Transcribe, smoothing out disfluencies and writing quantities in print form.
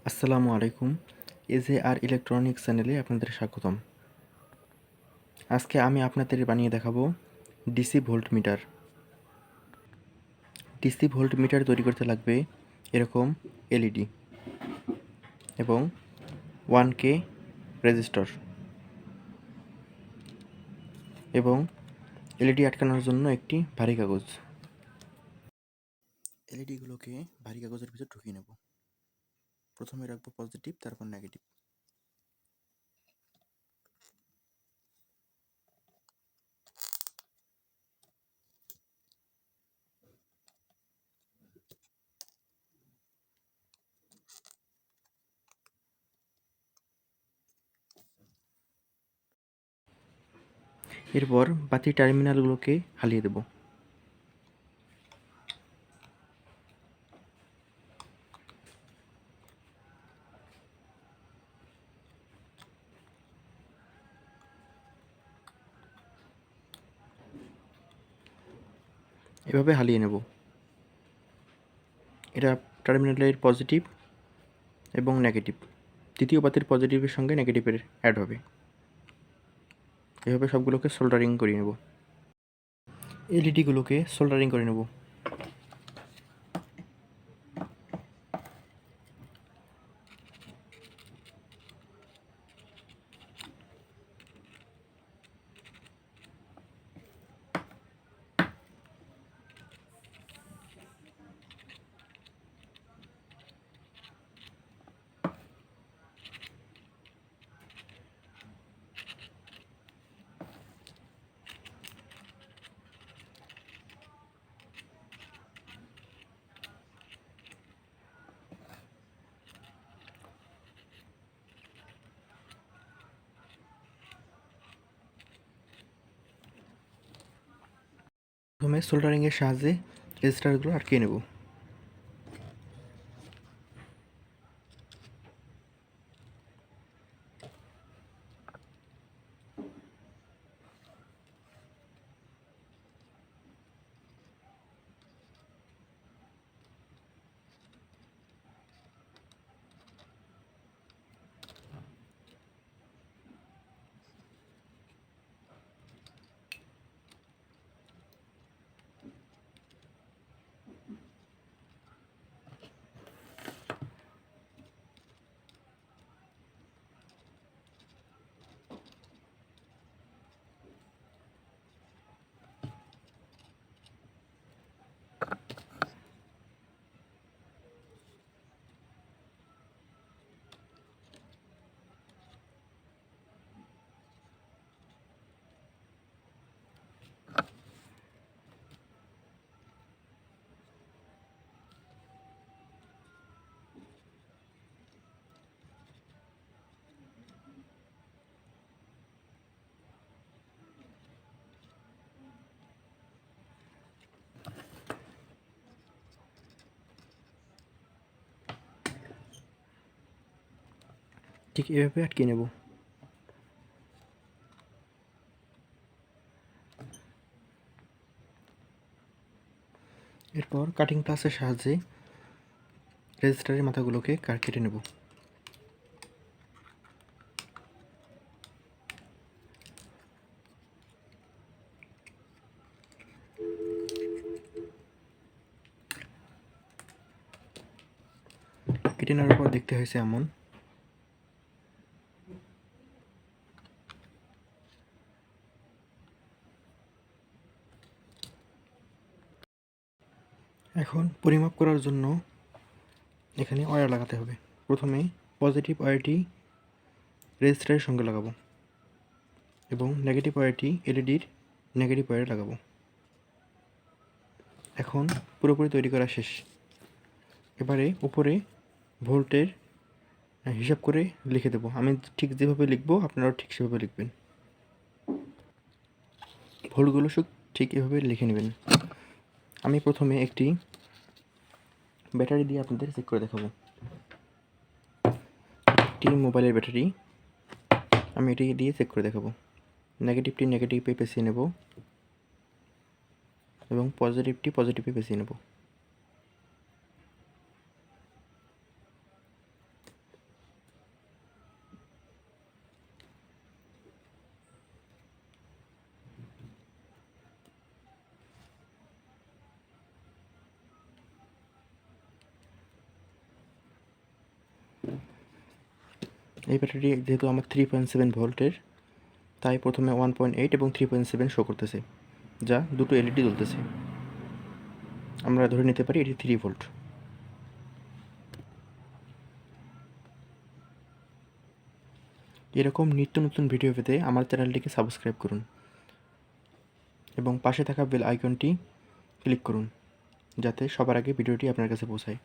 আসসালামু আলাইকুম। এজেআর ইলেকট্রনিক্স চ্যানেলে আপনাদের স্বাগতম। আজকে আমি আপনাদের বানিয়ে দেখাবো ডিসি ভোল্টমিটার। ডিসি ভোল্টমিটার তৈরি করতে লাগবে এরকম এলইডি এবং 1K রেজিস্টর এবং এলইডি আটকানোর জন্য একটি ভারী কাগজ। এলইডিগুলোকে ভারী কাগজের ভিতর ঢুকিয়ে নেব। প্রথমে রাখবো পজিটিভ, তারপর নেগেটিভ। এরপর বাতি টার্মিনালগুলোকে হালিয়ে দেব। এভাবে হালিয়ে নেব। এটা টার্মিনালের পজিটিভ এবং নেগেটিভ। তৃতীয় বাতির পজিটিভের সঙ্গে নেগেটিভের অ্যাড হবে। এভাবে সবগুলোকে সোল্ডারিং করে নেব। এলইডিগুলোকে সোল্ডারিং করে নেব। প্রথমে সোল্ডারিংয়ের সাহায্যে রেজিস্টারগুলো আটকে নেব। ঠিক এভাবে আটকে নেব। এরপর কাটিং প্লাসের সাহায্যে রেজিস্টারের মাথাগুলোকে কেটে নেব। কেটে নেওয়ার পর দেখতে হয়েছে এমন। এখন পরিমাপ করার জন্য এখানে ওয়্যার লাগাতে হবে। প্রথমে পজিটিভ ওয়্যারটি রেজিস্টারের সঙ্গে লাগাবো এবং নেগেটিভ ওয়্যারটি এলইডির নেগেটিভ ওয়্যারে লাগাবো। এখন পুরোপুরি তৈরি করা শেষ। এবারে উপরে ভোল্টের হিসাব করে লিখে দেবো। আমি ঠিক যেভাবে লিখবো আপনারাও ঠিক সেভাবে লিখবেন। ভোল্টগুলো ঠিক এভাবে লিখে নেবেন। আমি প্রথমে একটি ব্যাটারি দিয়ে আপনাদের চেক করে দেখাবো। একটি মোবাইলের ব্যাটারি আমি এটি দিয়ে চেক করে দেখাবো। নেগেটিভটি নেগেটিভে পেঁচিয়ে নেব এবং পজিটিভটি পজিটিভে পেঁচিয়ে নেব। এই ব্যাটারি যেহেতু আমার 3.7 ভোল্টের, তাই প্রথমে 1.8 এবং 3.7 শো করতেছে, যা দুটো এলইডি জ্বলতেছে। আমরা ধরে নিতে পারি এটি 3 ভোল্ট। এরকম নিত্য নতুন ভিডিও পেতে আমার চ্যানেলটিকে সাবস্ক্রাইব করুন এবং পাশে থাকা বেল আইকনটি ক্লিক করুন, যাতে সবার আগে ভিডিওটি আপনার কাছে পৌঁছায়।